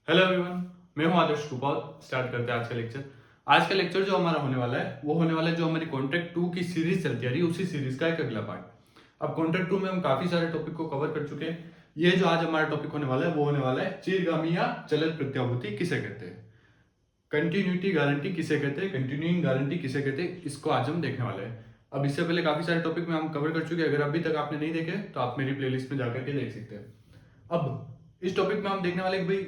Hello everyone, मैं हूं आदर्श Krupal. Start करते हैं आज का लेक्चर। आज का लेक्चर जो हमारा होने वाला है वो होने वाला है जो हमारी कॉन्ट्रैक्ट 2 की सीरीज चलती आ रही है उसी सीरीज का एक अगला पार्ट। अब कॉन्ट्रैक्ट 2 में हम काफी सारे टॉपिक को कवर कर चुके हैं। ये जो आज हमारा टॉपिक होने वाला है वो होने वाला है चीरगामी या चलत प्रत्याभूति किसे कहते हैं, कंटिन्यूटी गारंटी किसे कहते हैं, कंटिन्यूइंग गारंटी किसे कहते हैं, इसको आज हम देखने वाले हैं। अब इससे पहले काफी सारे टॉपिक में हम कवर कर चुके हैं। अगर अभी तक आपने नहीं देखे तो आप मेरी प्लेलिस्ट में जाकर के देख सकते हैं। अब इस टॉपिक में हम देखने वाले कि भाई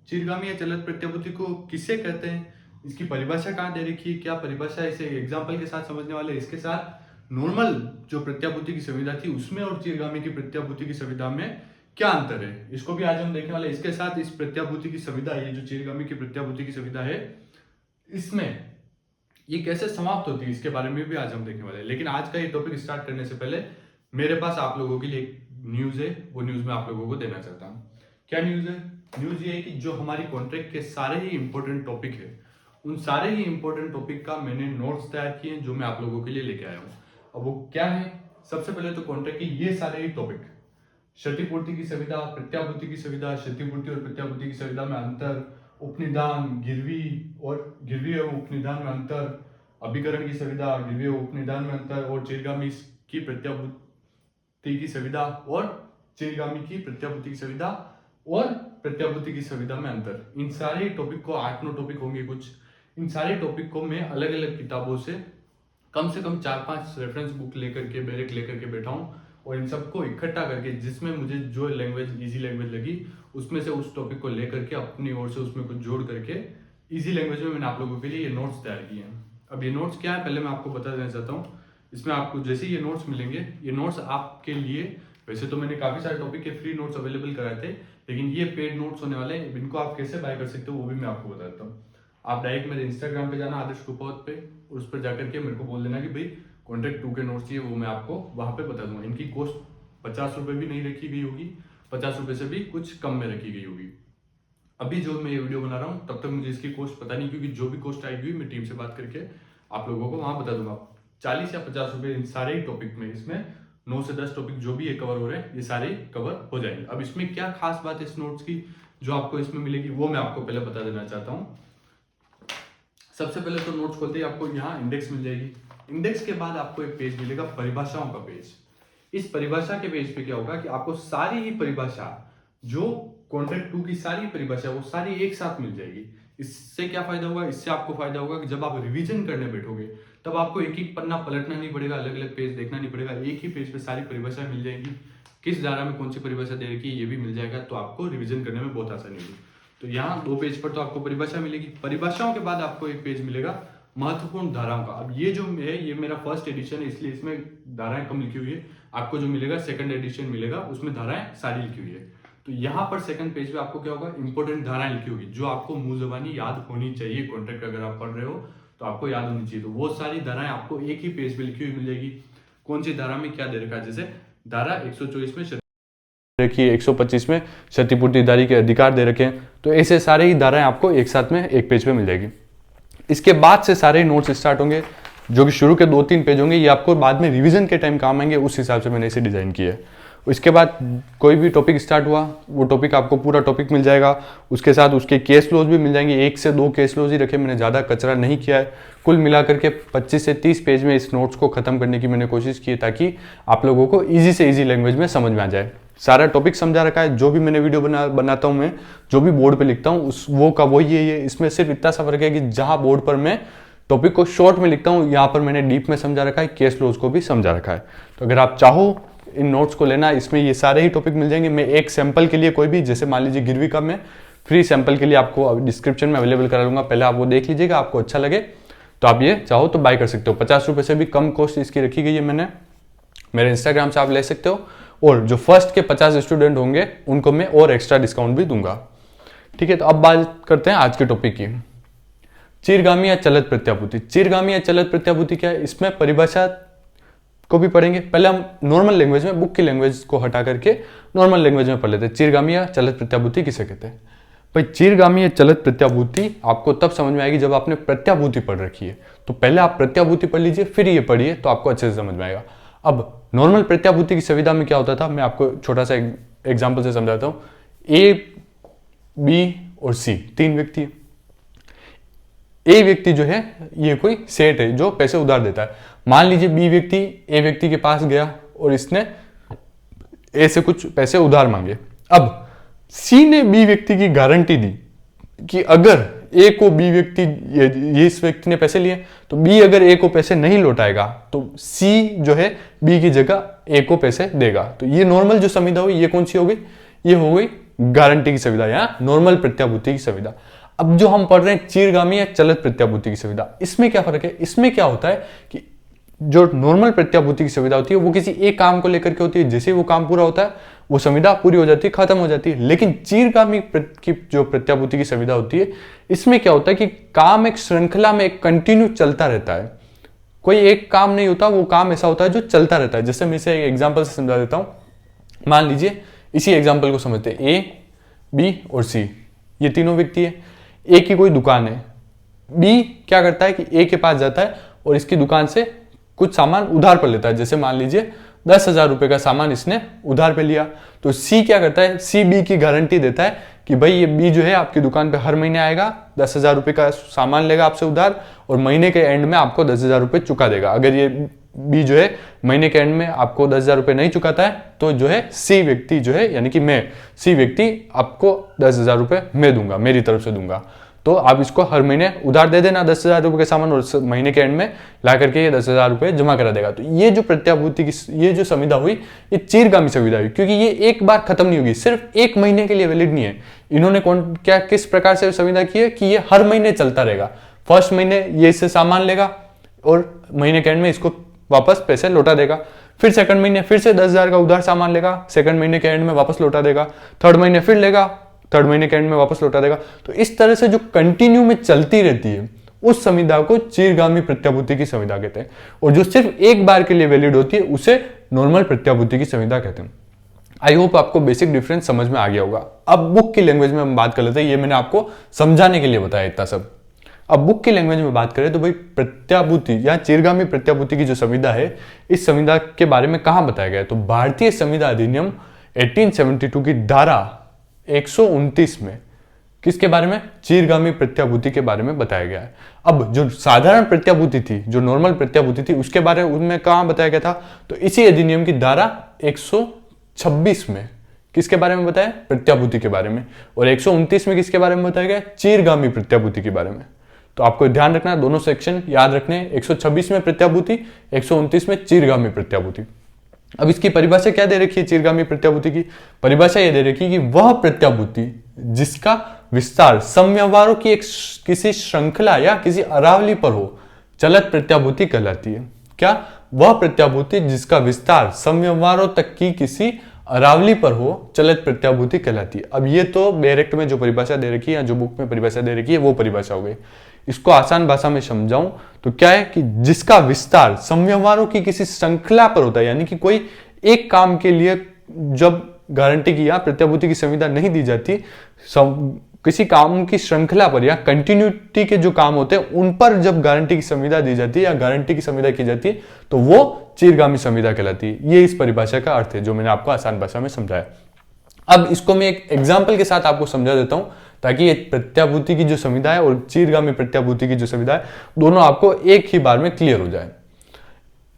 चीरगामी या चलत प्रत्याभूति को किसे कहते हैं, इसकी परिभाषा कहाँ दे रखी है, क्या परिभाषा है, इसे एग्जाम्पल के साथ समझने वाले। इसके साथ नॉर्मल जो प्रत्याभूति की सुविधा थी उसमें और चीरगामी की प्रत्याभूति की सुविधा में क्या अंतर है, इसको भी आज हम देखने वाले। इसके साथ इस प्रत्याभूति की सुविधा, ये जो चीरगामी की प्रत्याभूति की सुविधा है, इसमें ये कैसे समाप्त होती है, इसके बारे में भी आज हम देखने वाले हैं। लेकिन आज का ये टॉपिक स्टार्ट करने से पहले मेरे पास आप लोगों के लिए एक न्यूज है, वो न्यूज मैं आप लोगों को देना चाहता हूँ। क्या न्यूज है? न्यूज ये है कि जो हमारी कॉन्ट्रैक्ट के सारे ही इंपॉर्टेंट टॉपिक है, उन सारे ही इंपॉर्टेंट टॉपिक का मैंने नोट्स तैयार किए हैं जो मैं आप लोगों के लिए लेके आया हूँ। अब वो क्या है? सबसे पहले तो कॉन्ट्रैक्ट के ये सारे ही टॉपिक, क्षतिपूर्ति की सुविधा, प्रत्याभूति की सुविधा, क्षतिपूर्ति और प्रत्याभूति की सुविधा में अंतर, उपनिदान, गिरवी एवं उपनिदान में अंतर, अभिकरण की सुविधा, गिरवी एवं उपनिदान में अंतर, और चीरगामी की प्रत्याभूति की सुविधा और चीरगामी की प्रत्याभूति की सुविधा और प्रत्याभूति की सुविधा में अंतर। इन सारे टॉपिक को 8-9 टॉपिक होंगे कुछ। इन सारे टॉपिक को मैं अलग अलग किताबों से कम 4-5 रेफरेंस बुक लेकर के बैठा हूँ और इन सबको इकट्ठा करके जिसमें मुझे जो लैंग्वेज इजी लैंग्वेज लगी उसमें से उस टॉपिक को लेकर के अपनी ओर से उसमें कुछ जोड़ करके इजी लैंग्वेज में मैंने आप लोगों के लिए ये नोट्स तैयार किए हैं। अब ये नोट्स क्या है पहले मैं आपको बता देना चाहता हूँ। इसमें आपको जैसे ये नोट्स मिलेंगे, ये नोट्स आपके लिए, वैसे तो मैंने काफी सारे टॉपिक के फ्री नोट्स अवेलेबल कराए थे, लेकिन ये पेड नोट्स होने वाले हैं। इनको आप कैसे बाय कर सकते हो वो भी मैं आपको बता देता हूँ। आप डायरेक्ट मेरे इंस्टाग्राम पे जाना, आदर्श कुपौत पे, और उस पर जाकर के मेरे को बोल देना कि भाई कॉन्ट्रैक्ट 2 के नोट्स चाहिए, वो मैं आपको वहां पे बता दूंगा। इनकी कॉस्ट 50 रुपये भी नहीं रखी गई होगी, 50 रुपये से भी कुछ कम में रखी गई होगी। अभी जो मैं ये वीडियो बना रहा हूँ तब तक मुझे इसकी कॉस्ट पता नहीं, क्योंकि जो भी कॉस्ट आएगी मैं टीम से बात करके आप लोगों को वहां बता दूंगा। 40 या 50 रुपये इन सारे ही टॉपिक में, इसमें 9 से 10 टॉपिक जो भी ये कवर हो रहे हैं ये सारे कवर हो जाएंगे। अब इसमें क्या खास बात है इस नोट्स की जो आपको इसमें मिलेगी वो मैं आपको पहले बता देना चाहता हूँ। सबसे पहले तो नोट्स खोलते ही आपको यहाँ इंडेक्स मिल जाएगी। इंडेक्स के बाद आपको एक पेज मिलेगा परिभाषाओं का पेज। इस परिभाषा के पेज पे क्या होगा कि आपको सारी ही परिभाषा, जो कॉन्ट्रैक्ट 2 की सारी परिभाषा, वो सारी एक साथ मिल जाएगी। इससे क्या फायदा होगा? इससे आपको फायदा होगा कि जब आप रिवीजन करने बैठोगे तब आपको एक एक पन्ना पलटना नहीं पड़ेगा, अलग अलग पेज देखना नहीं पड़ेगा, एक ही पेज पे सारी परिभाषा मिल जाएगी। किस धारा में कौन सी परिभाषा दे रखी है ये भी मिल जाएगा, तो आपको रिविजन करने में बहुत आसानी होगी। तो यहाँ 2 पेज पर तो आपको परिभाषा मिलेगी। परिभाषाओं के बाद आपको एक पेज मिलेगा महत्वपूर्ण धाराओं का। अब ये जो है ये मेरा फर्स्ट एडिशन है, इसलिए इसमें धाराएं कम लिखी हुई है। आपको जो मिलेगा सेकंड एडिशन मिलेगा, उसमें धाराएं सारी लिखी हुई है। तो यहाँ पर सेकंड पेज पे आपको क्या होगा, इंपॉर्टेंट धाराएं लिखी होगी जो आपको मुंह जबानी याद होनी चाहिए। कॉन्ट्रैक्ट अगर आप पढ़ रहे हो तो आपको याद होनी चाहिए। तो वो सारी धाराएं आपको एक ही पेज पे लिखी हुई मिल जाएगी। कौन सी धारा में क्या दे रखा है, जैसे धारा 124 में रखी है, 125 में क्षतिपूर्तिदारी के अधिकार दे रखे हैं। तो ऐसे सारे ही धाराएं आपको एक साथ में एक पेज पे मिल जाएगी। इसके बाद से सारे नोट्स स्टार्ट होंगे, जो कि शुरू के 2-3 पेज होंगे, ये आपको बाद में रिवीजन के टाइम काम आएंगे। उस हिसाब से मैंने इसे डिजाइन किया है। इसके बाद कोई भी टॉपिक स्टार्ट हुआ, वो टॉपिक आपको पूरा टॉपिक मिल जाएगा। उसके साथ उसके केस लॉज भी मिल जाएंगे। 1 से 2 केस लॉज ही रखे, मैंने ज़्यादा कचरा नहीं किया है। कुल मिलाकर के 25 से 30 पेज में इस नोट्स को खत्म करने की मैंने कोशिश की है, ताकि आप लोगों को ईजी से ईजी लैंग्वेज में समझ में आ जाए। सारा टॉपिक समझा रखा है। जो भी मैंने वीडियो बनाता हूँ, मैं जो भी बोर्ड पे लिखता हूँ उस वो का वही है ये। इसमें सिर्फ इतना सा फर्क है कि जहाँ बोर्ड पर मैं टॉपिक को शॉर्ट में लिखता हूँ, यहाँ पर मैंने डीप में समझा रखा है, केस लॉज को भी समझा रखा है। तो अगर आप चाहो इन नोट्स को लेना, इसमें ये सारे ही टॉपिक मिल जाएंगे। मैं एक सैंपल के लिए कोई भी, जैसे मान लीजिए गिरवी का, मैं फ्री सैंपल के लिए आपको डिस्क्रिप्शन में अवेलेबल करा लूंगा। पहले आप वो देख लीजिएगा, आपको अच्छा लगे तो आप ये चाहो तो बाय कर सकते हो। 50 रुपये से भी कम कॉस्ट इसकी रखी गई है मैंने। मेरे इंस्टाग्राम से आप ले सकते हो, और जो फर्स्ट के 50 स्टूडेंट होंगे उनको मैं और एक्स्ट्रा डिस्काउंट भी दूंगा। ठीक है, तो अब बात करते हैं आज के टॉपिक की, चीरगामी या चलत प्रत्याभूति। चीरगामी या चलत प्रत्याभूति क्या है, इसमें परिभाषा को भी पढ़ेंगे। पहले हम नॉर्मल लैंग्वेज में, बुक की लैंग्वेज को हटा करके नॉर्मल लैंग्वेज में पढ़ लेते हैं। चीरगामी या चलत प्रत्याभूति किसे कहते हैं? भाई चीरगामी या चलत प्रत्याभूति आपको तब समझ में आएगी जब आपने प्रत्याभूति पढ़ रखी है। तो पहले आप प्रत्याभूति पढ़ लीजिए, फिर ये पढ़िए, तो आपको अच्छे से समझ में आएगा। अब नॉर्मल प्रत्याभूति की सुविधा में क्या होता था, मैं आपको छोटा सा एग्जाम्पल से समझाता हूँ। ए, बी और सी, 3 व्यक्ति है। ए व्यक्ति जो है ये कोई सेठ है जो पैसे उधार देता है। मान लीजिए बी व्यक्ति ए व्यक्ति के पास गया और इसने ए से कुछ पैसे उधार मांगे। अब सी ने बी व्यक्ति की गारंटी दी कि अगर ए को बी व्यक्ति ये इस व्यक्ति ने पैसे लिए तो बी अगर ए को पैसे नहीं लौटाएगा तो सी जो है बी की जगह ए को पैसे देगा। तो ये नॉर्मल जो संविदा हुई ये कौन सी हो गई? ये हो गई गारंटी की संविदा या नॉर्मल प्रत्याभूति की संविदा। अब जो हम पढ़ रहे हैं चीरगामी या चलत प्रत्याभूति की संविदा, इसमें क्या फर्क है? इसमें क्या होता है कि जो नॉर्मल प्रत्याभूति की संविदा होती है वो किसी एक काम को लेकर के होती है, जैसे वो काम पूरा होता है वो संविदा पूरी हो जाती है, खत्म हो जाती है। लेकिन चीरगामी की जो प्रत्याभूति की संविदा होती है इसमें क्या होता है कि काम एक श्रृंखला में एक कंटिन्यू चलता रहता है। कोई एक काम नहीं होता, वो काम ऐसा होता है जो चलता रहता है। जैसे मैं इसे एक एग्जाम्पल से समझा देता हूं। मान लीजिए इसी एग्जाम्पल को समझते हैं, ए, बी और सी, ये तीनों व्यक्ति है। ए की कोई दुकान है, बी क्या करता है कि ए के पास जाता है और इसकी दुकान से कुछ सामान उधार पर लेता है। जैसे मान लीजिए 10,000 रुपए का सामान इसने उधार पे लिया, तो सी क्या करता है? सी बी की गारंटी देता है कि भाई ये बी जो है आपकी दुकान पे हर महीने आएगा, 10,000 रुपए का सामान लेगा आपसे उधार और महीने के एंड में आपको 10,000 रुपए चुका देगा। अगर ये बी जो है महीने के एंड में आपको 10,000 रुपए नहीं चुकाता है तो जो है सी व्यक्ति जो है यानी कि मैं, सी व्यक्ति आपको 10,000 रुपए मैं दूंगा, मेरी तरफ से दूंगा। तो आप इसको हर महीने उधार दे देना 10,000 रुपए के सामान और महीने के एंड में ला करके ये 10,000 रुपए जमा करा देगा। तो ये जो प्रत्याभूति की ये जो संविदा हुई ये चीरगामी संविदा हुई, क्योंकि ये एक बार खत्म नहीं होगी, सिर्फ 1 महीने के लिए वैलिड नहीं है। इन्होंने क्या किस प्रकार से संविदा की है कि ये हर महीने चलता रहेगा। फर्स्ट महीने ये इससे सामान लेगा और महीने के एंड में इसको वापस पैसे लौटा देगा। फिर सेकंड महीने फिर से 10,000 का उधार सामान लेगा, सेकंड महीने के एंड में वापस लौटा देगा। थर्ड महीने फिर लेगा, थर्ड महीने के एंड में वापस लौटा देगा। तो इस तरह से जो कंटिन्यू में चलती रहती है उस संविदा को चीरगामी प्रत्याभूति की संविदा कहते हैं। और जो सिर्फ एक बार के लिए वैलिड होती है उसे नॉर्मल प्रत्याभूति की संविदा कहते हैं। आई होप आपको बेसिक डिफरेंस समझ में आ गया होगा। अब बुक की लैंग्वेज में हम बात कर लेते हैं, ये मैंने आपको समझाने के लिए बताया इतना सब। अब बुक की लैंग्वेज में बात करें तो भाई प्रत्याभूति या चीरगामी प्रत्याभूति की जो संविदा है इस संविदा के बारे में कहां बताया गया है? तो भारतीय संविदा अधिनियम 1872 की धारा 129 में किसके बारे में? चीरगामी प्रत्याभूति के बारे में बताया गया है। अब जो साधारण प्रत्याभूति थी, जो नॉर्मल प्रत्याभूति थी, उसके बारे में कहां बताया गया था? तो इसी अधिनियम की धारा 126 में किसके बारे में बताया? प्रत्याभूति के बारे में। और 129 में किसके बारे में बताया गया? चीरगामी प्रत्याभूति के बारे में। तो आपको ध्यान रखना, दोनों सेक्शन याद रखने, 126 में प्रत्याभूति, 129 में चीरगामी प्रत्याभूति। अब इसकी परिभाषा क्या दे रखी है? चीरगामी प्रत्याभूति की परिभाषा यह दे रखी है कि वह प्रत्याभूति जिसका विस्तार समव्यवहारों की एक किसी श्रृंखला या किसी अरावली पर हो, चलत प्रत्याभूति कहलाती है। क्या? वह प्रत्याभूति जिसका विस्तार समव्यवहारों तक की किसी अरावली पर हो, चलत प्रत्याभूति कहलाती है। अब ये तो डायरेक्ट में जो परिभाषा दे रखी है या जो बुक में परिभाषा दे रखी है वो परिभाषा हो गई। इसको आसान भाषा में समझाऊं तो क्या है कि जिसका विस्तार समव्यवहारों की किसी श्रृंखला पर होता है, यानी कि कोई एक काम के लिए जब गारंटी की या प्रत्याभूति की संविदा नहीं दी जाती, किसी काम की श्रृंखला पर या कंटिन्यूटी के जो काम होते हैं उन पर जब गारंटी की संविदा दी जाती है या गारंटी की संविदा की जाती है तो वो चीरगामी संविदा कहलाती है। ये इस परिभाषा का अर्थ है जो मैंने आपको आसान भाषा में समझाया। अब इसको मैं एक एग्जाम्पल के साथ आपको समझा देता हूं ताकि ये प्रत्याभूति की जो संविदा है और चीरगामी प्रत्याभूति की जो संविदा है दोनों आपको एक ही बार में क्लियर हो जाए।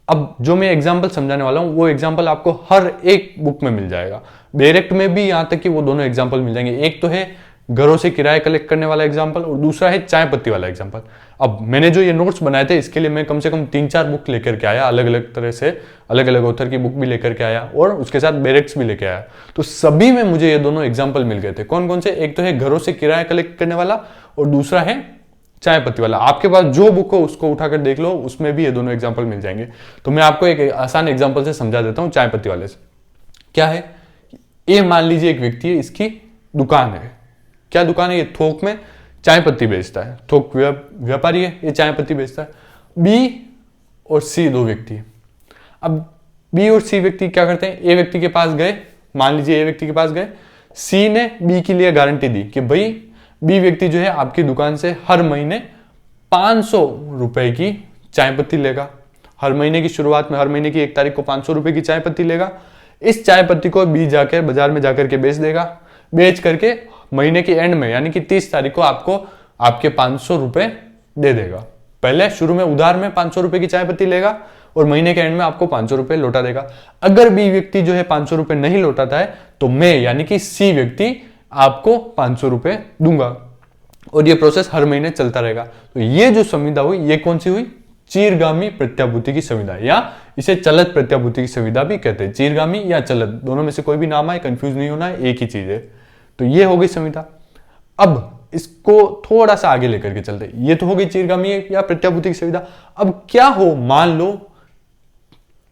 अब जो मैं एग्जाम्पल समझाने वाला हूं वो एग्जाम्पल आपको हर एक बुक में मिल जाएगा, डायरेक्ट में भी, यहां तक कि वो दोनों एग्जाम्पल मिल जाएंगे। एक तो है घरों से किराया कलेक्ट करने वाला एग्जाम्पल और दूसरा है चाय पत्ती वाला एग्जाम्पल। अब मैंने जो ये नोट्स बनाए थे इसके लिए मैं कम से कम 3-4 बुक लेकर के आया, अलग अलग तरह से, अलग अलग ऑथर की बुक भी लेकर के आया और उसके साथ बैरेक्स भी लेके आया। तो सभी में मुझे ये दोनों एग्जाम्पल मिल गए थे। कौन कौन से? एक तो है घरों से किराया कलेक्ट करने वाला और दूसरा है चाय पत्ती वाला। आपके पास जो बुक हो उसको उठाकर देख लो, उसमें भी ये दोनों एग्जाम्पल मिल जाएंगे। तो मैं आपको एक आसान एग्जाम्पल से समझा देता हूँ चाय पत्ती वाले से। क्या है? ये मान लीजिए एक व्यक्ति है, इसकी दुकान है। क्या दुकान है? ये थोक में चाय पत्ती बेचता है, थोक व्यापारी है, ये चाय पत्ती बेचता है। बी और सी दो व्यक्ति। अब बी और सी व्यक्ति क्या करते हैं? ए व्यक्ति के पास गए, मान लीजिए ए व्यक्ति के पास गए, सी ने बी के लिए गारंटी दी कि भाई बी व्यक्ति जो है आपकी दुकान से हर महीने 500 रुपए की चाय पत्ती लेगा। हर महीने की शुरुआत में, हर महीने की 1 तारीख को 500 रुपए की चाय पत्ती लेगा। इस चाय पत्ती को बी जाकर बाजार में जाकर के बेच देगा, बेच करके महीने के एंड में यानी कि 30 तारीख को आपको आपके 500 रुपए दे देगा। पहले शुरू में उधार में 500 रुपए की चाय पत्ती लेगा और महीने के एंड में आपको 500 रुपए लौटा देगा। अगर बी व्यक्ति जो है 500 रुपए नहीं लौटाता है तो मैं यानी कि सी व्यक्ति आपको 500 रुपए दूंगा और ये प्रोसेस हर महीने चलता रहेगा। तो ये जो संविदा हुई ये कौन सी हुई? चीरगामी प्रत्याभूति की संविदा, या इसे चलत प्रत्याभूति की संविदा भी कहते हैं। चीरगामी या चलत, दोनों में से कोई भी नाम आए, कंफ्यूज नहीं होना है, एक ही चीज है। तो ये हो गई संविदा। अब इसको थोड़ा सा आगे लेकर के चलते, ये तो हो गई चीरगामी या प्रत्याभूति की संविदा। अब क्या हो, मान लो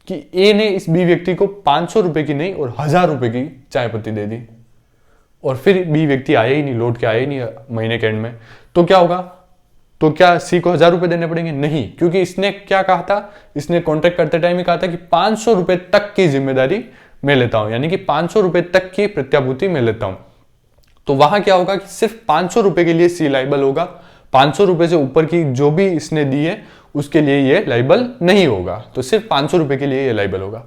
कि ए ने इस बी व्यक्ति को 500 रुपए की नहीं और 1000 रुपए की चाय पत्ती दे दी और फिर बी व्यक्ति आया ही नहीं, लौट के आया ही नहीं महीने के एंड में, तो क्या होगा? तो क्या सी को 1000 रुपए देने पड़ेंगे? नहीं, क्योंकि इसने क्या कहा था? इसने कॉन्ट्रैक्ट करते टाइम ही कहा था कि 500 रुपए तक की जिम्मेदारी मैं लेता हूं, यानी कि 500 रुपए तक की प्रत्याभूति मैं लेता हूं। तो वहां क्या होगा कि सिर्फ 500 रुपए के लिए सी लाइबल होगा, 500 रुपए से ऊपर की जो भी इसने दी है उसके लिए ये लाइबल नहीं होगा। तो सिर्फ 500 रुपए के लिए ये लाइबल होगा।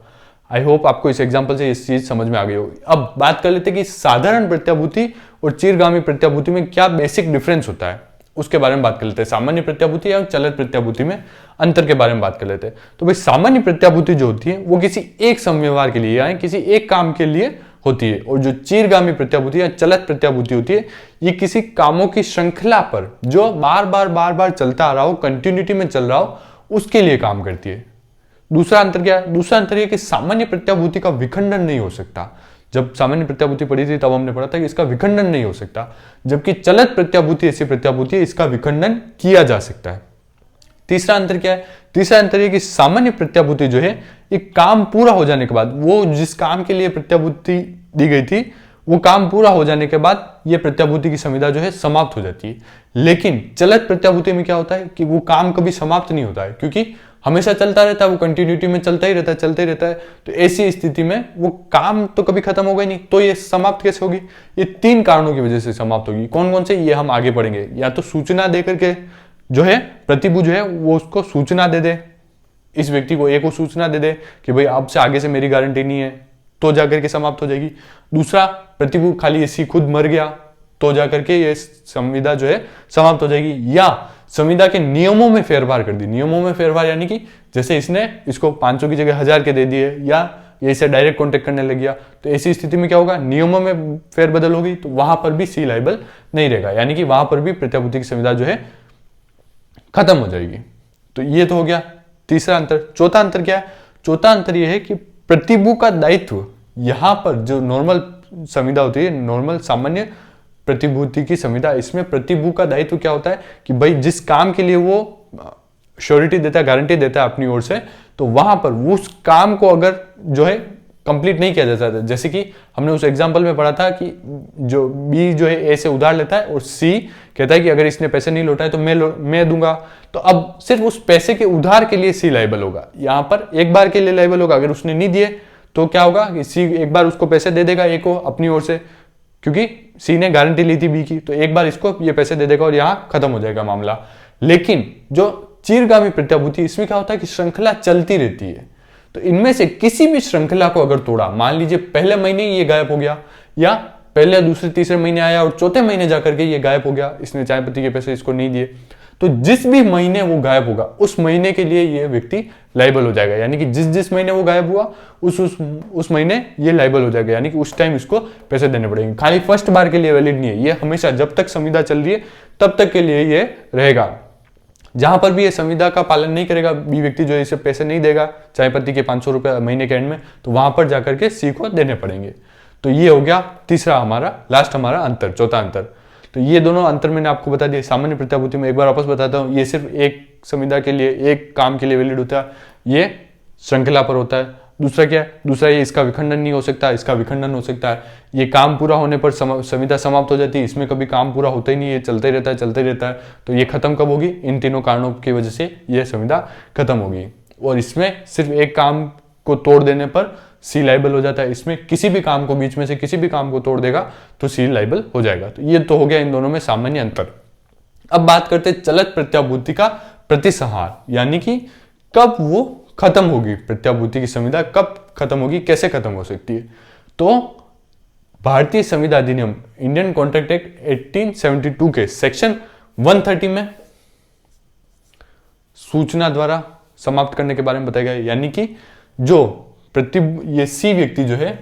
आई होप आपको इस एग्जांपल से इस चीज समझ में आ गई होगी। अब बात कर लेते हैं कि साधारण प्रत्याभूति और चीरगामी प्रत्याभूति में क्या बेसिक डिफरेंस होता है, उसके बारे में बात कर लेते हैं। सामान्य प्रत्याभूति या चलत प्रत्याभूति में अंतर के बारे में बात कर लेते हैं। तो भाई सामान्य प्रत्याभूति जो होती है वो किसी एक समव्यवहार के लिए या किसी एक काम के लिए होती है, और जो चीरगामी प्रत्याभूति या चलत प्रत्याभूति होती है ये किसी कामों की श्रृंखला पर जो बार बार चलता आ रहा हो, कंटिन्यूटी में चल रहा हो, उसके लिए काम करती है। दूसरा अंतर क्या है? दूसरा अंतर यह कि सामान्य प्रत्याभूति का विखंडन नहीं हो सकता। जब सामान्य प्रत्याभूति पढ़ी थी तब हमने पढ़ा था कि इसका विखंडन नहीं हो सकता, जबकि चलत प्रत्याभूति ऐसी प्रत्याभूति है इसका विखंडन किया जा सकता है। तीसरा अंतर क्या है? तीसरा अंतर यह कि सामान्य प्रत्याभूति जो है एक काम पूरा हो जाने के बाद, वो जिस काम के लिए प्रत्याभूति दी गई थी वो काम पूरा हो जाने के बाद ये प्रत्याभूति की संविदा जो है समाप्त हो जाती है। लेकिन चलत प्रत्याभूति में क्या होता है कि वो काम कभी समाप्त नहीं होता है, क्योंकि हमेशा चलता रहता है, वो कंटिन्यूटी में चलता ही रहता है, चलता ही रहता है। तो ऐसी स्थिति में वो काम तो कभी खत्म होगा ही नहीं, तो ये समाप्त कैसे होगी? ये 3 कारणों की वजह से समाप्त होगी। कौन कौन से, ये हम आगे पढ़ेंगे। या तो सूचना देकर के जो है प्रतिभू जो है वो उसको सूचना दे दे, इस व्यक्ति को ए को सूचना दे दे कि भाई अब से आगे से मेरी गारंटी नहीं है, तो जाकर के समाप्त हो जाएगी। दूसरा, प्रतिभू खाली ऐसी खुद मर गया तो जाकर के ये संविदा जो है समाप्त हो जाएगी। या संविदा के नियमों में फेरफार कर दी। नियमों में फेरफार यानी कि जैसे इसने इसको 500 की जगह 1000 के दे दिए, या ये इसे डायरेक्ट कॉन्टेक्ट करने लग गया, तो ऐसी स्थिति में क्या होगा? नियमों में फेरबदल होगी, तो वहां पर भी सी लाइबल नहीं रहेगा, यानी कि वहां पर भी प्रत्याभूति की संविदा जो है खत्म हो जाएगी। तो ये तो हो गया तीसरा अंतर। चौथा अंतर क्या है? चौथा अंतर यह है कि प्रतिभू का दायित्व, यहां पर जो नॉर्मल संविदा होती है, नॉर्मल सामान्य प्रतिभूति की संविदा, इसमें प्रतिभू का दायित्व क्या होता है कि भाई जिस काम के लिए वो श्योरिटी देता है, गारंटी देता है अपनी ओर से, तो वहां पर उस काम को अगर जो है कंप्लीट नहीं किया जाता है, जैसे कि हमने उस एग्जांपल में पढ़ा था कि जो बी जो है ए से उधार लेता है और सी कहता है कि अगर इसने पैसे नहीं लौटाए तो मैं दूंगा, तो अब सिर्फ उस पैसे के उधार के लिए सी लायबल होगा। यहां पर एक बार के लिए लायबल होगा, अगर उसने नहीं दिए तो क्या होगा कि सी एक बार उसको पैसे दे देगा ए को अपनी ओर से, क्योंकि सी ने गारंटी ली थी बी की, तो एक बार इसको ये पैसे दे देगा और यहां खत्म हो जाएगा मामला। लेकिन जो चीरगामी प्रत्याभूति, इसमें क्या होता है कि श्रृंखला चलती रहती है। तो इनमें से किसी भी श्रृंखला को अगर तोड़ा, मान लीजिए पहले महीने ये गायब हो गया, या पहले दूसरे तीसरे महीने आया और चौथे महीने जाकर के ये गायब हो गया, इसने चाय पत्ती के पैसे इसको नहीं दिए, तो जिस भी महीने वो गायब होगा उस महीने के लिए ये व्यक्ति लायबल हो जाएगा। यानी कि जिस महीने वो गायब हुआ उस महीने ये लायबल हो जाएगा, यानी कि उस टाइम इसको पैसे देने पड़ेंगे। खाली फर्स्ट बार के लिए वैलिड नहीं है, ये हमेशा जब तक संविदा चल रही है तब तक के लिए ये रहेगा। जहां पर भी ये संविदा का पालन नहीं करेगा बी व्यक्ति, जो इसे पैसे नहीं देगा चाय पत्ती के 500 रुपए महीने के एंड में, तो वहां पर जाकर के सी को देने पड़ेंगे। तो ये हो गया तीसरा हमारा, लास्ट हमारा अंतर, चौथा अंतर। तो ये दोनों अंतर मैंने आपको बता दिया। सामान्य प्रत्याभूति में एक बार वापस बताता हूँ, ये सिर्फ एक संविदा के लिए, एक काम के लिए वैलिड होता है, ये श्रृंखला पर होता है। दूसरा क्या है? दूसरा ये इसका विखंडन नहीं हो सकता, इसका विखंडन हो सकता है। ये काम पूरा होने पर संविदा समाप्त हो जाती है, इसमें कभी काम पूरा होता ही नहीं है, चलते रहता है चलते रहता है। तो ये खत्म कब होगी? इन तीनों कारणों की वजह से ये संविदा खत्म होगी। और इसमें सिर्फ एक काम को तोड़ देने पर सी लायबल हो जाता है, इसमें किसी भी काम को, बीच में से किसी भी काम को तोड़ देगा तो सी लायबल हो जाएगा। तो ये तो हो गया इन दोनों में सामान्य अंतर। अब बात करते हैं चलत प्रत्याभूति का प्रतिसंहार, यानी कि कब वो खत्म होगी, प्रत्याभूति की संविदा कब खत्म होगी, कैसे खत्म हो सकती है। तो भारतीय संविदा अधिनियम इंडियन कॉन्ट्रैक्ट एक्ट 1872 के सेक्शन 130 में सूचना द्वारा समाप्त करने के बारे में बताया गया है। यानी कि जो ये सी व्यक्ति जो है,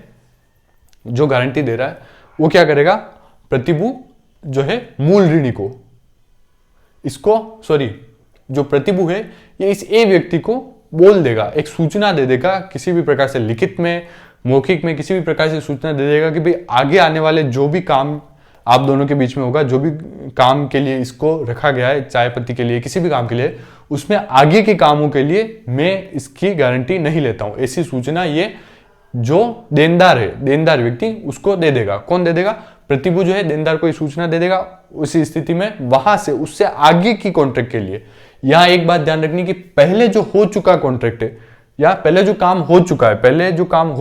जो गारंटी दे रहा है, वो क्या करेगा, प्रतिभू जो है मूल ऋणी को, जो प्रतिभू है ये इस ए व्यक्ति को बोल देगा, एक सूचना दे देगा, किसी भी प्रकार से लिखित में, मौखिक में, किसी भी प्रकार से सूचना दे देगा कि भाई आगे आने वाले जो भी काम आप दोनों के बीच में होगा, जो भी काम के लिए इसको रखा गया है, चाय पत्ती के लिए, किसी भी काम के लिए, उसमें आगे के कामों के लिए मैं इसकी गारंटी नहीं लेता हूं। ऐसी सूचना ये जो देनदार है, देनदार व्यक्ति उसको दे देगा। कौन दे देगा? प्रतिभू जो है देनदार को ये सूचना दे देगा। उसी स्थिति में वहां से उससे आगे की कॉन्ट्रैक्ट के लिए, यहां एक बात ध्यान रखनी कि पहले जो हो चुका कॉन्ट्रैक्ट है या पहले जो काम हो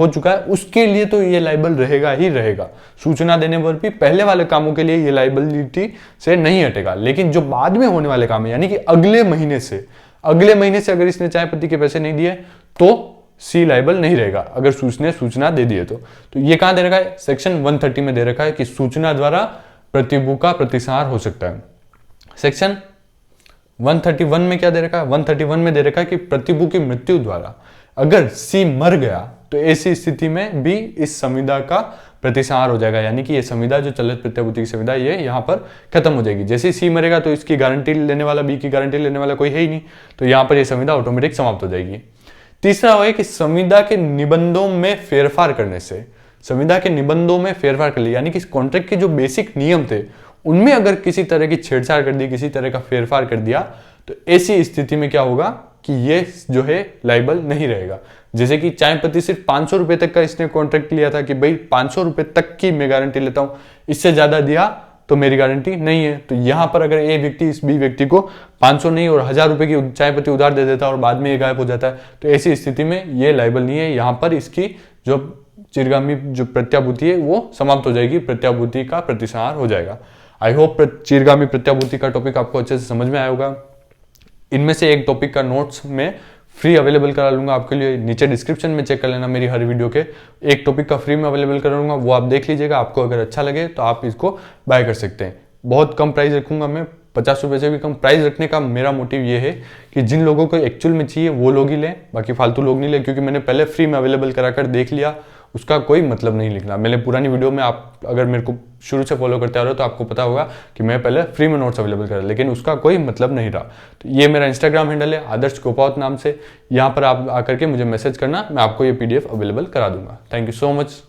चुका है, उसके लिए तो ये लायबल रहेगा ही रहेगा। सूचना देने पर भी पहले वाले कामों के लिए ये लायबिलिटी से नहीं हटेगा। लेकिन जो बाद में होने वाले काम है, यानी कि अगले महीने से अगर इसने चाय पत्ती के पैसे नहीं दिए तो सी लायबल नहीं रहेगा, अगर सूचना दे दिए तो ये कहां दे रखा है? सेक्शन 130 में दे रखा है कि सूचना द्वारा प्रतिभू का प्रतिसार हो सकता है। सेक्शन 131 में क्या दे रखा है? 131 में दे रखा है कि प्रतिभू की मृत्यु द्वारा अगर सी मर गया तो ऐसी स्थिति में भी इस संविदा का प्रतिसार हो जाएगा। यानी कि ये संविदा, जो चलित प्रत्याभूति की संविदा, ये यहाँ पर खत्म हो जाएगी। जैसे ही सी मरेगा तो इसकी गारंटी लेने वाला, बी की गारंटी लेने वाला कोई है ही नहीं, तो यहाँ पर यह संविदा ऑटोमेटिक समाप्त हो जाएगी। तीसरा है कि संविदा के निबंधों में फेरफार करने से, संविदा के निबंधों में फेरफार कर लिया, यानी कि कॉन्ट्रैक्ट के जो बेसिक नियम थे उनमें अगर किसी तरह की छेड़छाड़ कर दी, किसी तरह का फेरफार कर दिया, तो ऐसी स्थिति में क्या होगा कि ये जो है लायबल नहीं रहेगा। जैसे कि चाय पत्ती सिर्फ 500 रुपए तक का इसने कॉन्ट्रैक्ट लिया था कि भाई 500 रुपए तक की मैं गारंटी लेता हूं, इससे ज्यादा दिया तो मेरी गारंटी नहीं है। तो यहां पर अगर ए व्यक्ति इस बी व्यक्ति को 500 नहीं और 1000 रुपए की चाय पत्ती उधार दे देता है और बाद में ये गायब हो जाता है, तो ऐसी स्थिति में ये लायबल नहीं है। यहां पर इसकी जो चिरगामी जो प्रत्याभूति है वो समाप्त हो जाएगी, प्रत्याभूति का प्रतिसार हो जाएगा। आई होप चिरगामी प्रत्याभूति का टॉपिक आपको अच्छे से समझ में आया होगा। इनमें से एक टॉपिक का नोट्स में फ्री अवेलेबल करा लूंगा आपके लिए, नीचे डिस्क्रिप्शन में चेक कर लेना। मेरी हर वीडियो के एक टॉपिक का फ्री में अवेलेबल करा लूंगा, वो आप देख लीजिएगा। आपको अगर अच्छा लगे तो आप इसको बाय कर सकते हैं। बहुत कम प्राइस रखूंगा मैं, 50 रुपए से भी कम प्राइस रखने का मेरा मोटिव ये है कि जिन लोगों को एक्चुअल में चाहिए वो लोग ही लें, बाकी फालतू लोग नहीं लें। क्योंकि मैंने पहले फ्री में अवेलेबल कराकर देख लिया, उसका कोई मतलब नहीं लिखना। मैंने पुरानी वीडियो में, आप अगर मेरे को शुरू से फॉलो करते आ रहे हो तो आपको पता होगा कि मैं पहले फ्री में नोट्स अवेलेबल करा, लेकिन उसका कोई मतलब नहीं रहा। तो ये मेरा इंस्टाग्राम हैंडल है आदर्श गोपावत नाम से, यहाँ पर आप आकर के मुझे मैसेज करना, मैं आपको ये PDF अवेलेबल करा दूंगा। Thank you so much.